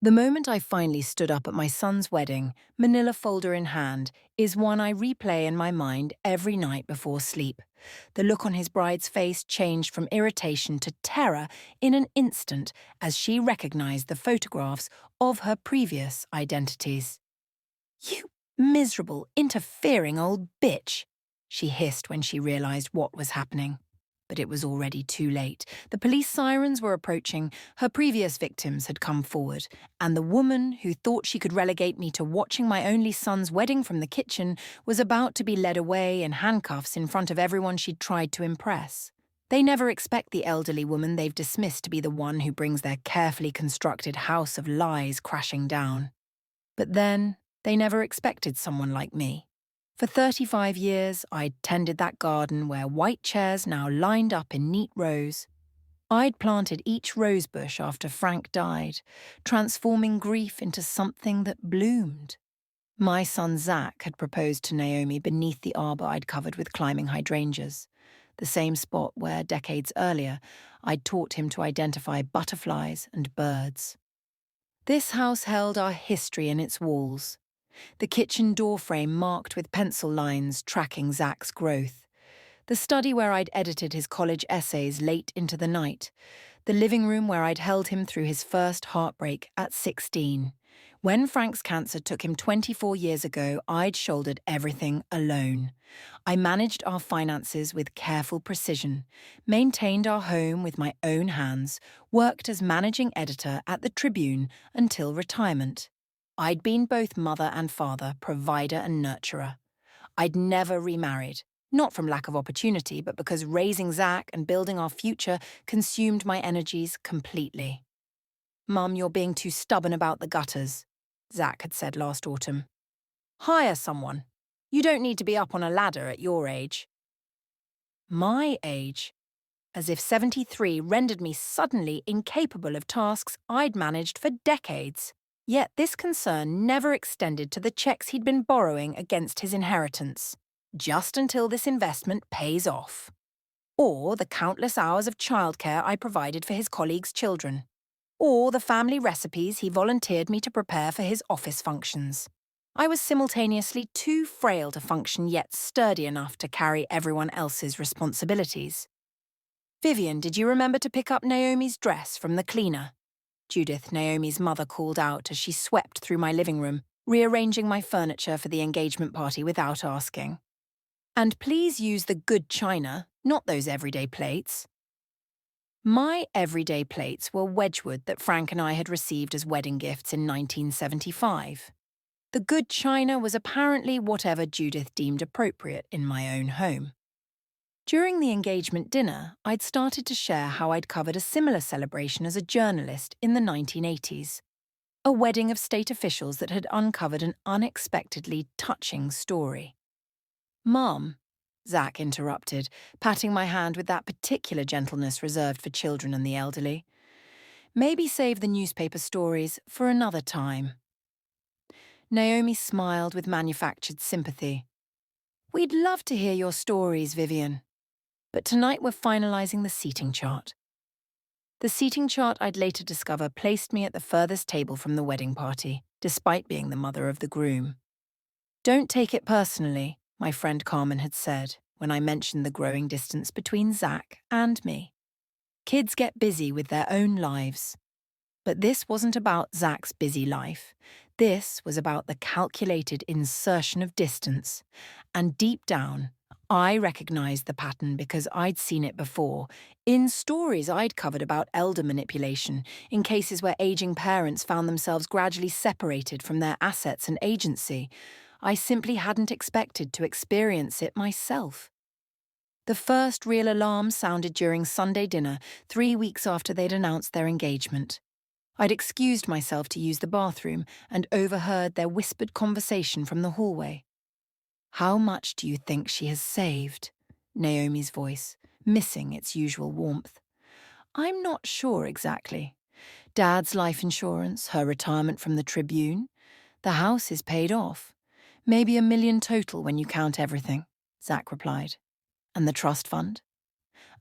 The moment I finally stood up at my son's wedding, manila folder in hand, is one I replay in my mind every night before sleep. The look on his bride's face changed from irritation to terror in an instant as she recognized the photographs of her previous identities. "You miserable, interfering old bitch," she hissed when she realized what was happening. But it was already too late. The police sirens were approaching, her previous victims had come forward, and the woman who thought she could relegate me to watching my only son's wedding from the kitchen was about to be led away in handcuffs in front of everyone she'd tried to impress. They never expect the elderly woman they've dismissed to be the one who brings their carefully constructed house of lies crashing down. But then, they never expected someone like me. For 35 years, I'd tended that garden where white chairs now lined up in neat rows. I'd planted each rosebush after Frank died, transforming grief into something that bloomed. My son Zach had proposed to Naomi beneath the arbor I'd covered with climbing hydrangeas, the same spot where, decades earlier, I'd taught him to identify butterflies and birds. This house held our history in its walls. The kitchen doorframe marked with pencil lines tracking Zach's growth. The study where I'd edited his college essays late into the night. The living room where I'd held him through his first heartbreak at 16. When Frank's cancer took him 24 years ago, I'd shouldered everything alone. I managed our finances with careful precision, maintained our home with my own hands, worked as managing editor at the Tribune until retirement. I'd been both mother and father, provider and nurturer. I'd never remarried, not from lack of opportunity, but because raising Zach and building our future consumed my energies completely. "Mum, you're being too stubborn about the gutters," Zach had said last autumn. "Hire someone. You don't need to be up on a ladder at your age." My age? As if 73 rendered me suddenly incapable of tasks I'd managed for decades. Yet this concern never extended to the checks he'd been borrowing against his inheritance, just until this investment pays off. Or the countless hours of childcare I provided for his colleagues' children. Or the family recipes he volunteered me to prepare for his office functions. I was simultaneously too frail to function yet sturdy enough to carry everyone else's responsibilities. "Vivian, did you remember to pick up Naomi's dress from the cleaner?" Judith, Naomi's mother, called out as she swept through my living room, rearranging my furniture for the engagement party without asking. "And please use the good china, not those everyday plates." My everyday plates were Wedgwood that Frank and I had received as wedding gifts in 1975. The good china was apparently whatever Judith deemed appropriate in my own home. During the engagement dinner, I'd started to share how I'd covered a similar celebration as a journalist in the 1980s. A wedding of state officials that had uncovered an unexpectedly touching story. "Mom," Zach interrupted, patting my hand with that particular gentleness reserved for children and the elderly. "Maybe save the newspaper stories for another time." Naomi smiled with manufactured sympathy. "We'd love to hear your stories, Vivian. But tonight we're finalising the seating chart." The seating chart I'd later discover placed me at the furthest table from the wedding party, despite being the mother of the groom. "Don't take it personally," my friend Carmen had said when I mentioned the growing distance between Zach and me. "Kids get busy with their own lives." But this wasn't about Zach's busy life. This was about the calculated insertion of distance. And deep down, I recognized the pattern because I'd seen it before, in stories I'd covered about elder manipulation, in cases where aging parents found themselves gradually separated from their assets and agency. I simply hadn't expected to experience it myself. The first real alarm sounded during Sunday dinner, 3 weeks after they'd announced their engagement. I'd excused myself to use the bathroom and overheard their whispered conversation from the hallway. "How much do you think she has saved?" Naomi's voice, missing its usual warmth. "I'm not sure exactly. Dad's life insurance, her retirement from the Tribune. The house is paid off. Maybe $1 million total when you count everything," Zach replied. "And the trust fund?"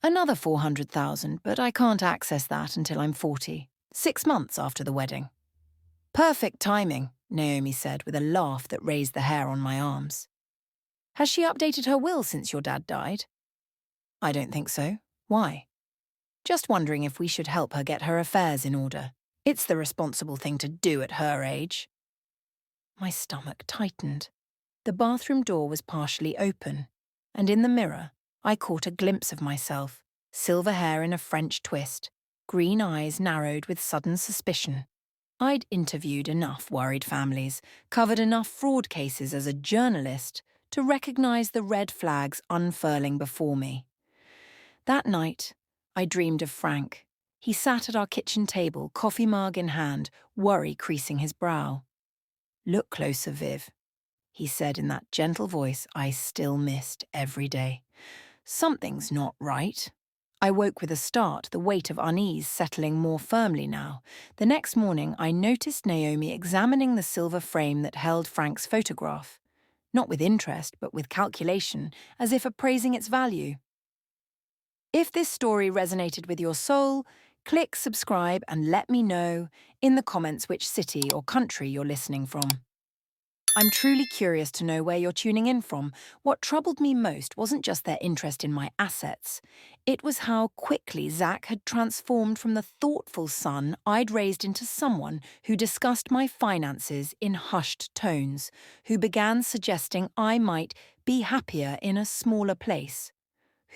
"Another 400,000, but I can't access that until I'm 40, 6 months after the wedding." Perfect timing, Naomi said with a laugh that raised the hair on my arms. Has she updated her will since your dad died? I don't think so. Why? Just wondering if we should help her get her affairs in order. It's the responsible thing to do at her age. My stomach tightened. The bathroom door was partially open, and in the mirror, I caught a glimpse of myself, silver hair in a French twist, green eyes narrowed with sudden suspicion. I'd interviewed enough worried families, covered enough fraud cases as a journalist to recognize the red flags unfurling before me. That night, I dreamed of Frank. He sat at our kitchen table, coffee mug in hand, worry creasing his brow. Look closer, Viv, he said in that gentle voice I still missed every day. Something's not right. I woke with a start, the weight of unease settling more firmly now. The next morning, I noticed Naomi examining the silver frame that held Frank's photograph. Not with interest, but with calculation, as if appraising its value. If this story resonated with your soul, click subscribe and let me know in the comments which city or country you're listening from. I'm truly curious to know where you're tuning in from. What troubled me most wasn't just their interest in my assets. It was how quickly Zach had transformed from the thoughtful son I'd raised into someone who discussed my finances in hushed tones, who began suggesting I might be happier in a smaller place,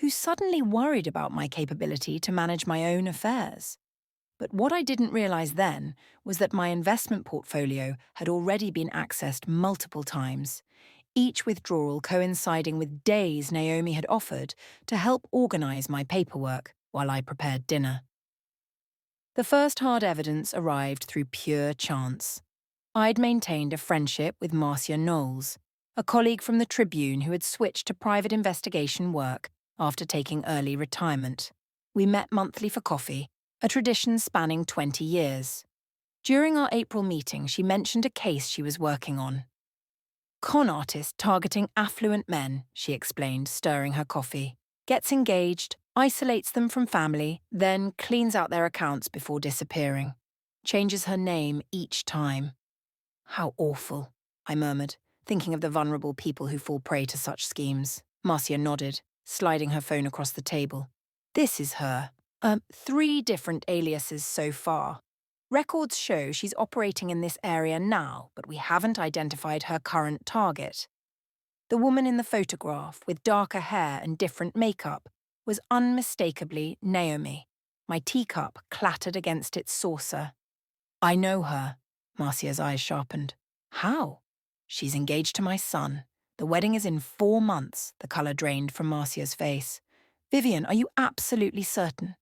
who suddenly worried about my capability to manage my own affairs. But what I didn't realize then was that my investment portfolio had already been accessed multiple times, each withdrawal coinciding with days Naomi had offered to help organize my paperwork while I prepared dinner. The first hard evidence arrived through pure chance. I'd maintained a friendship with Marcia Knowles, a colleague from the Tribune who had switched to private investigation work after taking early retirement. We met monthly for coffee, a tradition spanning 20 years. During our April meeting, she mentioned a case she was working on. Con artist targeting affluent men, she explained, stirring her coffee. Gets engaged, isolates them from family, then cleans out their accounts before disappearing. Changes her name each time. How awful, I murmured, thinking of the vulnerable people who fall prey to such schemes. Marcia nodded, sliding her phone across the table. This is her. 3 different aliases so far. Records show she's operating in this area now, but we haven't identified her current target. The woman in the photograph, with darker hair and different makeup, was unmistakably Naomi. My teacup clattered against its saucer. I know her. Marcia's eyes sharpened. How? She's engaged to my son. The wedding is in 4 months, the colour drained from Marcia's face. Vivian, are you absolutely certain?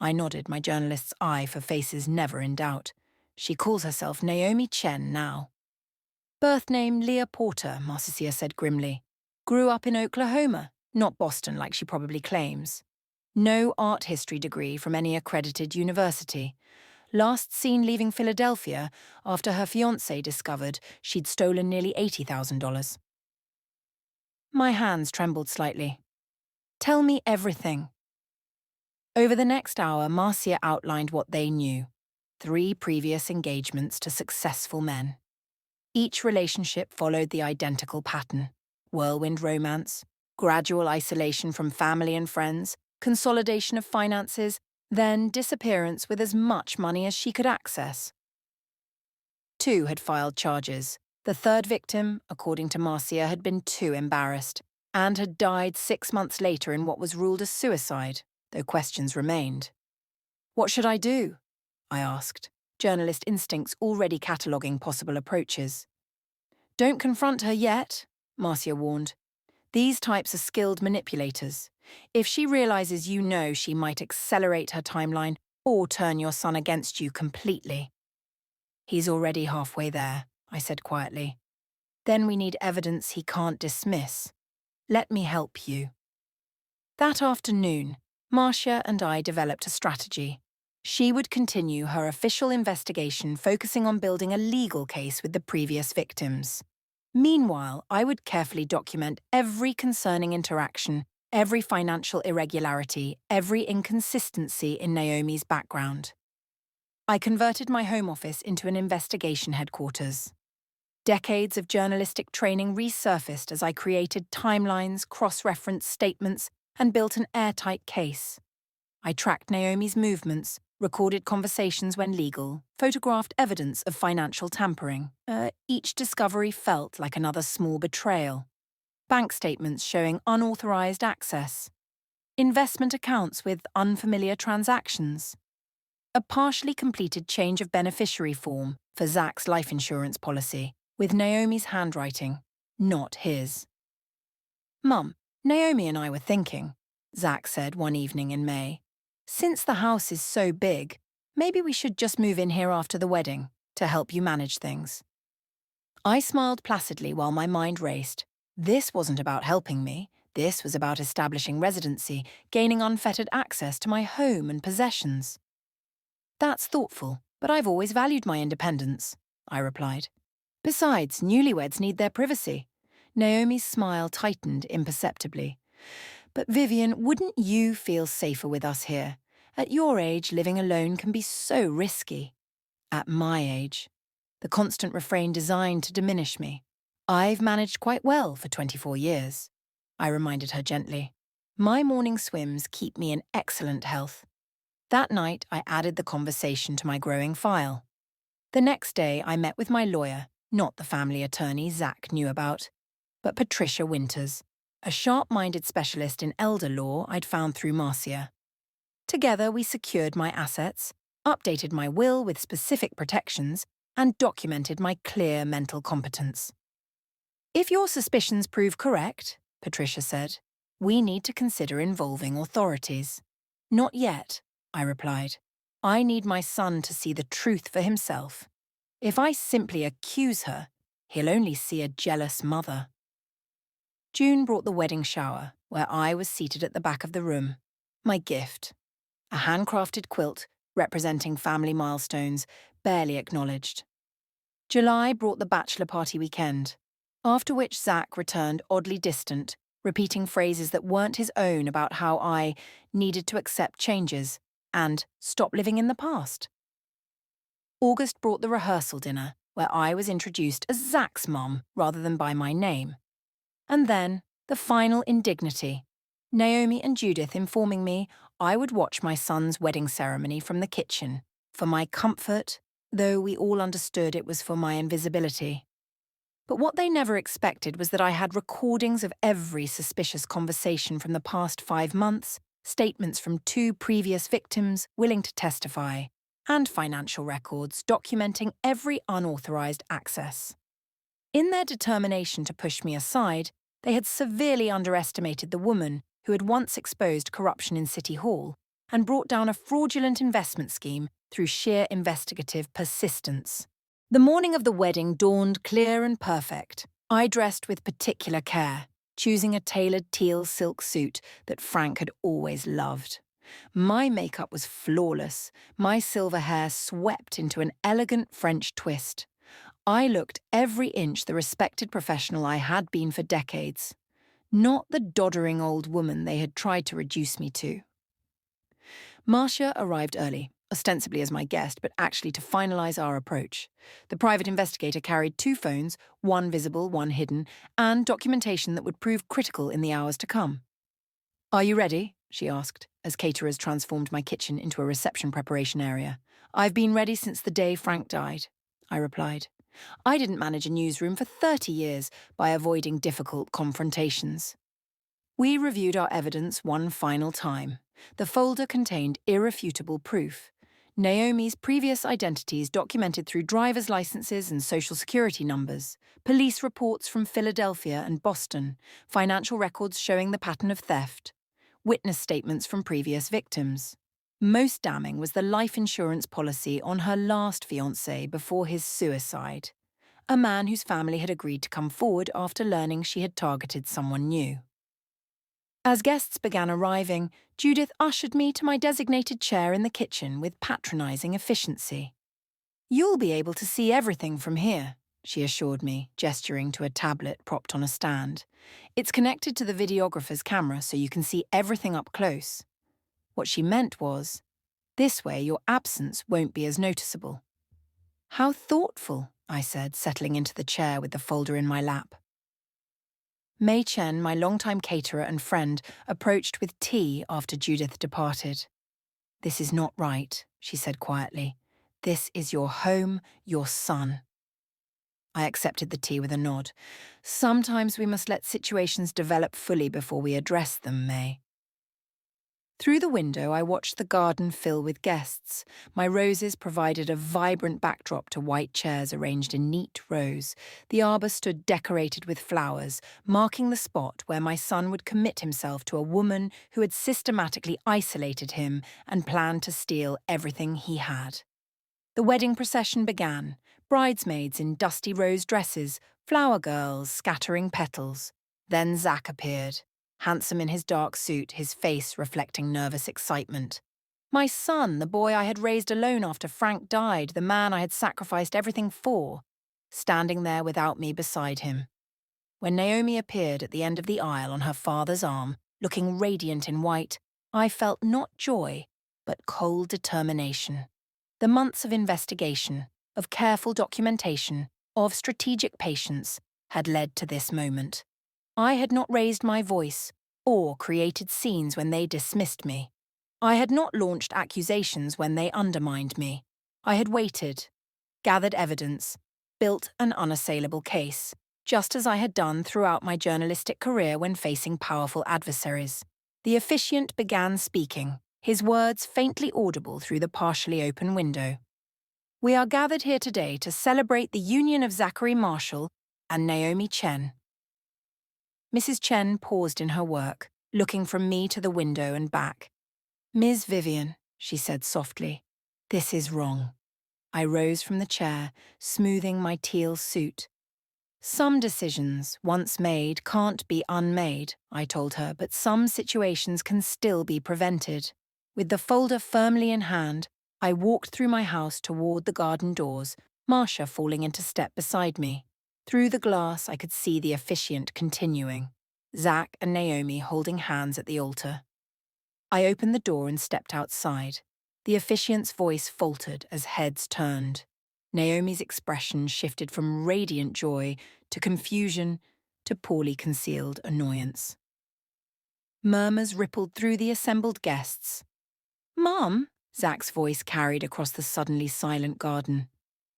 I nodded, my journalist's eye for faces never in doubt. She calls herself Naomi Chen now. Birth name Leah Porter, Marcia said grimly. Grew up in Oklahoma, not Boston like she probably claims. No art history degree from any accredited university. Last seen leaving Philadelphia after her fiancé discovered she'd stolen nearly $80,000. My hands trembled slightly. Tell me everything. Over the next hour, Marcia outlined what they knew. 3 previous engagements to successful men. Each relationship followed the identical pattern. Whirlwind romance, gradual isolation from family and friends, consolidation of finances, then disappearance with as much money as she could access. 2 had filed charges. The 3rd victim, according to Marcia, had been too embarrassed and had died 6 months later in what was ruled a suicide, though questions remained. What should I do? I asked, journalist instincts already cataloguing possible approaches. Don't confront her yet, Marcia warned. These types are skilled manipulators. If she realizes you know, she might accelerate her timeline or turn your son against you completely. He's already halfway there, I said quietly. Then we need evidence he can't dismiss. Let me help you. That afternoon, Marcia and I developed a strategy. She would continue her official investigation, focusing on building a legal case with the previous victims. Meanwhile, I would carefully document every concerning interaction, every financial irregularity, every inconsistency in Naomi's background. I converted my home office into an investigation headquarters. Decades of journalistic training resurfaced as I created timelines, cross-referenced statements, and built an airtight case. I tracked Naomi's movements, recorded conversations when legal, photographed evidence of financial tampering. Each discovery felt like another small betrayal. Bank statements showing unauthorized access. Investment accounts with unfamiliar transactions. A partially completed change of beneficiary form for Zach's life insurance policy, with Naomi's handwriting, not his. "Mum, Naomi and I were thinking," Zach said one evening in May. "Since the house is so big, maybe we should just move in here after the wedding to help you manage things." I smiled placidly while my mind raced. This wasn't about helping me. This was about establishing residency, gaining unfettered access to my home and possessions. "That's thoughtful, but I've always valued my independence," I replied. "Besides, newlyweds need their privacy." Naomi's smile tightened imperceptibly. "But Vivian, wouldn't you feel safer with us here? At your age, living alone can be so risky." "At my age." The constant refrain designed to diminish me. "I've managed quite well for 24 years," I reminded her gently. "My morning swims keep me in excellent health." That night, I added the conversation to my growing file. The next day, I met with my lawyer, not the family attorney Zach knew about, but Patricia Winters, a sharp-minded specialist in elder law I'd found through Marcia. Together, we secured my assets, updated my will with specific protections, and documented my clear mental competence. "If your suspicions prove correct," Patricia said, "we need to consider involving authorities." "Not yet," I replied. "I need my son to see the truth for himself. If I simply accuse her, he'll only see a jealous mother." June brought the wedding shower, where I was seated at the back of the room. My gift. A handcrafted quilt representing family milestones, barely acknowledged. July brought the bachelor party weekend, after which Zach returned oddly distant, repeating phrases that weren't his own about how I needed to accept changes and stop living in the past. August brought the rehearsal dinner, where I was introduced as Zach's mum rather than by my name. And then, the final indignity. Naomi and Judith informing me I would watch my son's wedding ceremony from the kitchen, for my comfort, though we all understood it was for my invisibility. But what they never expected was that I had recordings of every suspicious conversation from the past 5 months, statements from 2 previous victims willing to testify, and financial records documenting every unauthorized access. In their determination to push me aside, they had severely underestimated the woman who had once exposed corruption in City Hall and brought down a fraudulent investment scheme through sheer investigative persistence. The morning of the wedding dawned clear and perfect. I dressed with particular care, choosing a tailored teal silk suit that Frank had always loved. My makeup was flawless, my silver hair swept into an elegant French twist. I looked every inch the respected professional I had been for decades, not the doddering old woman they had tried to reduce me to. Marcia arrived early, ostensibly as my guest, but actually to finalize our approach. The private investigator carried 2 phones, one visible, one hidden, and documentation that would prove critical in the hours to come. "Are you ready?" she asked, as caterers transformed my kitchen into a reception preparation area. "I've been ready since the day Frank died," I replied. I didn't manage a newsroom for 30 years by avoiding difficult confrontations. We reviewed our evidence one final time. The folder contained irrefutable proof. Naomi's previous identities documented through driver's licenses and social security numbers, police reports from Philadelphia and Boston, financial records showing the pattern of theft, witness statements from previous victims. Most damning was the life insurance policy on her last fiancé before his suicide, a man whose family had agreed to come forward after learning she had targeted someone new. As guests began arriving, Judith ushered me to my designated chair in the kitchen with patronizing efficiency. "You'll be able to see everything from here," she assured me, gesturing to a tablet propped on a stand. "It's connected to the videographer's camera so you can see everything up close." What she meant was, This way, your absence won't be as noticeable. How thoughtful, I said, settling into the chair with the folder in my lap. Mei Chen, my longtime caterer and friend, approached with tea after Judith departed. "This is not right," she said quietly. "This is your home, your son." I accepted the tea with a nod. Sometimes we must let situations develop fully before we address them, May. Through the window, I watched the garden fill with guests. My roses provided a vibrant backdrop to white chairs arranged in neat rows. The arbour stood decorated with flowers, marking the spot where my son would commit himself to a woman who had systematically isolated him and planned to steal everything he had. The wedding procession began, bridesmaids in dusty rose dresses, flower girls scattering petals. Then Zack appeared, handsome in his dark suit, his face reflecting nervous excitement. My son, the boy I had raised alone after Frank died, the man I had sacrificed everything for, standing there without me beside him. When Naomi appeared at the end of the aisle on her father's arm, looking radiant in white, I felt not joy, but cold determination. The months of investigation, of careful documentation, of strategic patience had led to this moment. I had not raised my voice or created scenes when they dismissed me. I had not launched accusations when they undermined me. I had waited, gathered evidence, built an unassailable case, just as I had done throughout my journalistic career when facing powerful adversaries. The officiant began speaking, his words faintly audible through the partially open window. "We are gathered here today to celebrate the union of Zachary Marshall and Naomi Chen." Mrs. Chen paused in her work, looking from me to the window and back. "Ms. Vivian," she said softly, "this is wrong." I rose from the chair, smoothing my teal suit. "Some decisions, once made, can't be unmade," I told her, "but some situations can still be prevented." With the folder firmly in hand, I walked through my house toward the garden doors, Marcia falling into step beside me. Through the glass, I could see the officiant continuing, Zack and Naomi holding hands at the altar. I opened the door and stepped outside. The officiant's voice faltered as heads turned. Naomi's expression shifted from radiant joy to confusion to poorly concealed annoyance. Murmurs rippled through the assembled guests. "Mum," Zack's voice carried across the suddenly silent garden.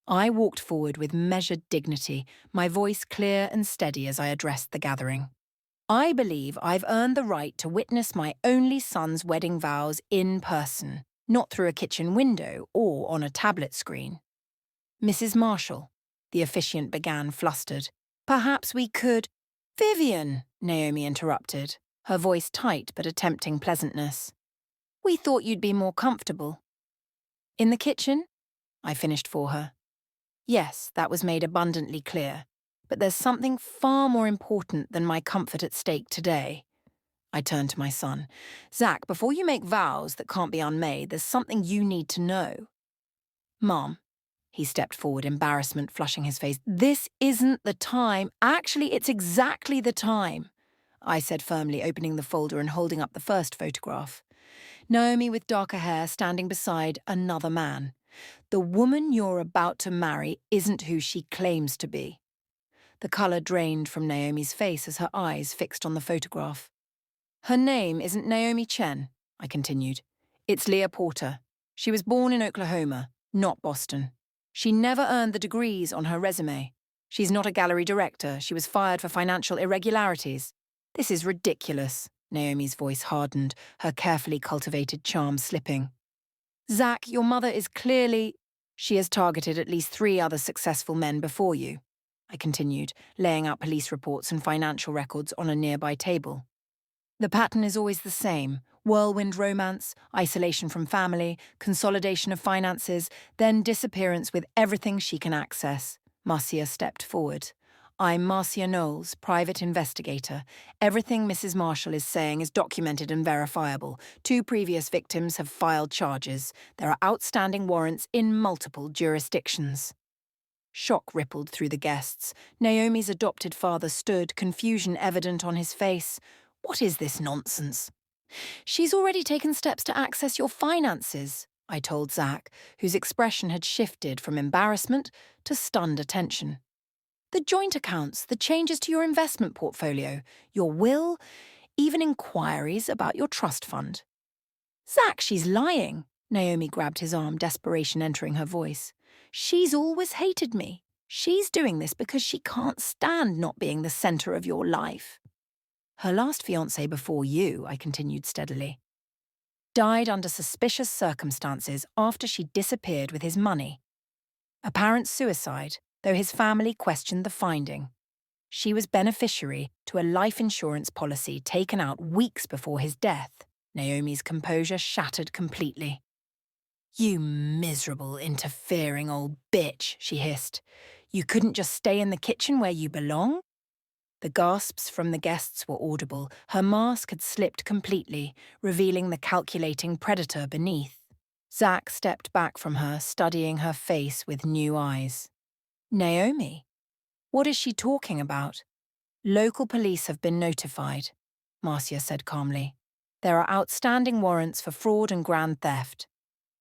I walked forward with measured dignity, my voice clear and steady as I addressed the gathering. "I believe I've earned the right to witness my only son's wedding vows in person, not through a kitchen window or on a tablet screen." "Mrs. Marshall," the officiant began, flustered. "Perhaps we could—" "Vivian," Naomi interrupted, her voice tight but attempting pleasantness. "We thought you'd be more comfortable." "In the kitchen?" I finished for her. Yes, that was made abundantly clear. But there's something far more important than my comfort at stake today. I turned to my son. "Zack, before you make vows that can't be unmade, there's something you need to know." "Mom," he stepped forward, embarrassment flushing his face. "This isn't the time. Actually, it's exactly the time," I said firmly, opening the folder and holding up the first photograph. Naomi with darker hair standing beside another man. "The woman you're about to marry isn't who she claims to be." The colour drained from Naomi's face as her eyes fixed on the photograph. "Her name isn't Naomi Chen," I continued. "It's Leah Porter. She was born in Oklahoma, not Boston. She never earned the degrees on her resume. She's not a gallery director. She was fired for financial irregularities." "This is ridiculous." Naomi's voice hardened, her carefully cultivated charm slipping. "Zack, your mother is clearly—" "She has targeted at least 3 other successful men before you," I continued, laying out police reports and financial records on a nearby table. "The pattern is always the same: whirlwind romance, isolation from family, consolidation of finances, then disappearance with everything she can access." Marcia stepped forward. "I'm Marcia Knowles, private investigator. Everything Mrs. Marshall is saying is documented and verifiable. 2 previous victims have filed charges. There are outstanding warrants in multiple jurisdictions." Shock rippled through the guests. Naomi's adopted father stood, confusion evident on his face. "What is this nonsense?" "She's already taken steps to access your finances," I told Zach, whose expression had shifted from embarrassment to stunned attention. The joint accounts, the changes to your investment portfolio, your will, even inquiries about your trust fund. Zach, she's lying. Naomi grabbed his arm, desperation entering her voice. She's always hated me. She's doing this because she can't stand not being the center of your life. Her last fiancé before you, I continued steadily, died under suspicious circumstances after she disappeared with his money. Apparent suicide, though his family questioned the finding. She was beneficiary to a life insurance policy taken out weeks before his death. Naomi's composure shattered completely. You miserable, interfering old bitch, she hissed. You couldn't just stay in the kitchen where you belong? The gasps from the guests were audible. Her mask had slipped completely, revealing the calculating predator beneath. Zach stepped back from her, studying her face with new eyes. Naomi? What is she talking about? Local police have been notified, Marcia said calmly. There are outstanding warrants for fraud and grand theft.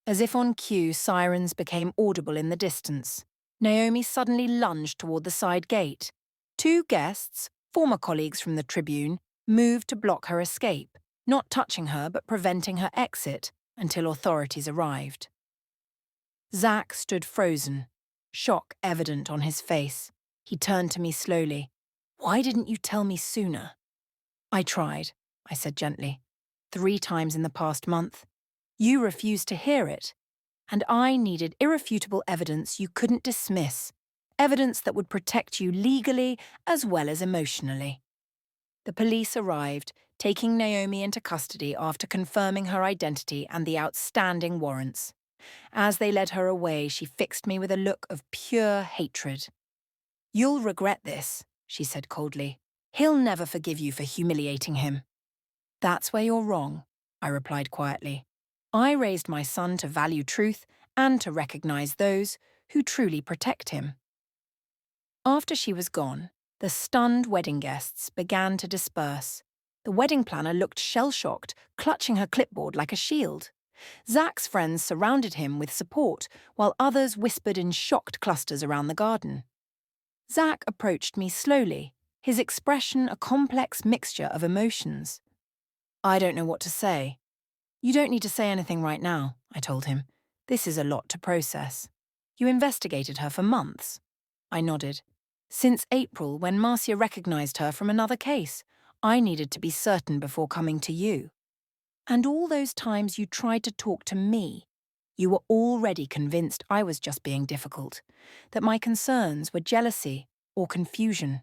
As if on cue, sirens became audible in the distance. Naomi suddenly lunged toward the side gate. Two guests, former colleagues from the Tribune, moved to block her escape, not touching her but preventing her exit until authorities arrived. Zach stood frozen, shock evident on his face. He turned to me slowly. Why didn't you tell me sooner? I tried, I said gently. 3 times in the past month. You refused to hear it. And I needed irrefutable evidence you couldn't dismiss. Evidence that would protect you legally as well as emotionally. The police arrived, taking Naomi into custody after confirming her identity and the outstanding warrants. As they led her away, she fixed me with a look of pure hatred. You'll regret this, she said coldly. He'll never forgive you for humiliating him. That's where you're wrong, I replied quietly. I raised my son to value truth and to recognize those who truly protect him. After she was gone, the stunned wedding guests began to disperse. The wedding planner looked shell-shocked, clutching her clipboard like a shield. Zach's friends surrounded him with support, while others whispered in shocked clusters around the garden. Zach approached me slowly, his expression a complex mixture of emotions. I don't know what to say. You don't need to say anything right now, I told him. This is a lot to process. You investigated her for months. I nodded. Since April, when Marcia recognized her from another case, I needed to be certain before coming to you. And all those times you tried to talk to me, you were already convinced I was just being difficult, that my concerns were jealousy or confusion.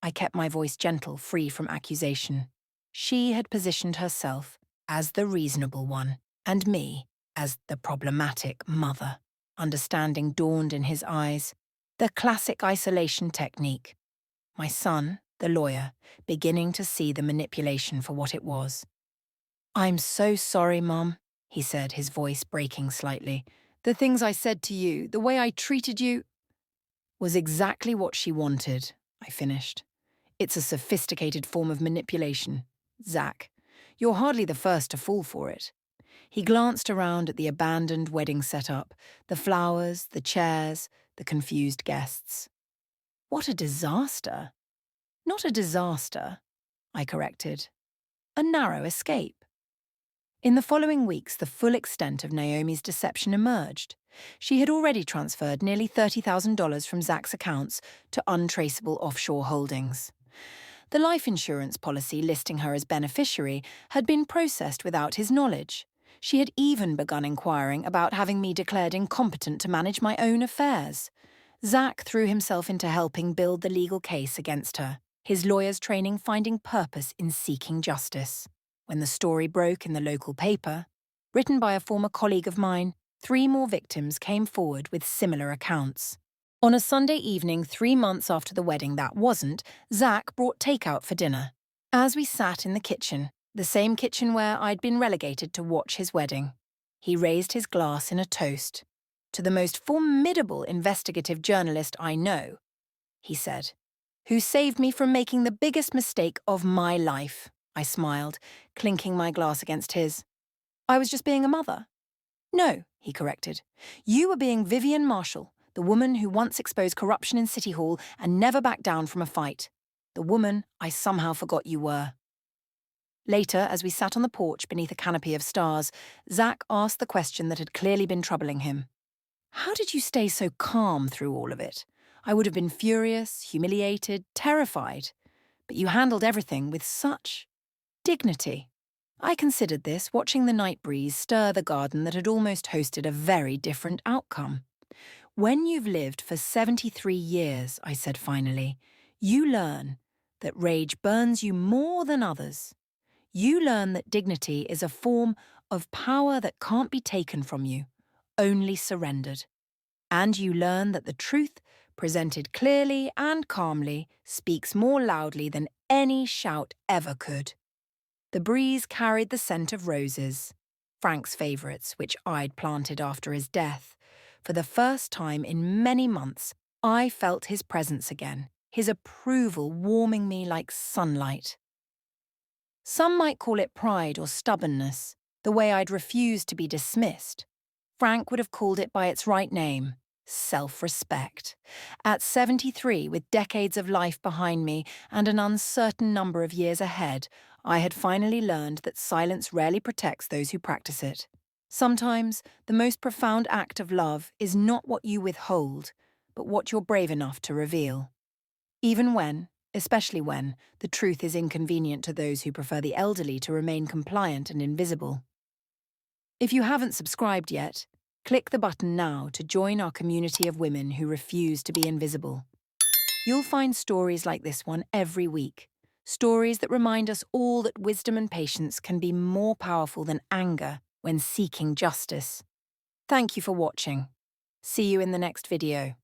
I kept my voice gentle, free from accusation. She had positioned herself as the reasonable one, and me as the problematic mother. Understanding dawned in his eyes. The classic isolation technique. My son, the lawyer, beginning to see the manipulation for what it was. I'm so sorry, Mum, he said, his voice breaking slightly. The things I said to you, the way I treated you, was exactly what she wanted, I finished. It's a sophisticated form of manipulation. Zach, you're hardly the first to fall for it. He glanced around at the abandoned wedding setup, the flowers, the chairs, the confused guests. What a disaster. Not a disaster, I corrected. A narrow escape. In the following weeks, the full extent of Naomi's deception emerged. She had already transferred nearly $30,000 from Zach's accounts to untraceable offshore holdings. The life insurance policy listing her as beneficiary had been processed without his knowledge. She had even begun inquiring about having me declared incompetent to manage my own affairs. Zach threw himself into helping build the legal case against her, his lawyer's training finding purpose in seeking justice. When the story broke in the local paper, written by a former colleague of mine, 3 more victims came forward with similar accounts. On a Sunday evening 3 months after the wedding that wasn't, Zach brought takeout for dinner. As we sat in the kitchen, the same kitchen where I'd been relegated to watch his wedding, he raised his glass in a toast. To the most formidable investigative journalist I know, he said, who saved me from making the biggest mistake of my life. I smiled, clinking my glass against his. I was just being a mother. No, he corrected. You were being Vivian Marshall, the woman who once exposed corruption in City Hall and never backed down from a fight. The woman I somehow forgot you were. Later, as we sat on the porch beneath a canopy of stars, Zach asked the question that had clearly been troubling him. How did you stay so calm through all of it? I would have been furious, humiliated, terrified. But you handled everything with such dignity. I considered this, watching the night breeze stir the garden that had almost hosted a very different outcome. When you've lived for 73 years, I said finally, you learn that rage burns you more than others. You learn that dignity is a form of power that can't be taken from you, only surrendered. And you learn that the truth, presented clearly and calmly, speaks more loudly than any shout ever could. The breeze carried the scent of roses, Frank's favourites, which I'd planted after his death. For the first time in many months, I felt his presence again, his approval warming me like sunlight. Some might call it pride or stubbornness, the way I'd refused to be dismissed. Frank would have called it by its right name, self-respect. At 73, with decades of life behind me and an uncertain number of years ahead, I had finally learned that silence rarely protects those who practice it. Sometimes, the most profound act of love is not what you withhold, but what you're brave enough to reveal. Even when, especially when, the truth is inconvenient to those who prefer the elderly to remain compliant and invisible. If you haven't subscribed yet, click the button now to join our community of women who refuse to be invisible. You'll find stories like this one every week. Stories that remind us all that wisdom and patience can be more powerful than anger when seeking justice. Thank you for watching. See you in the next video.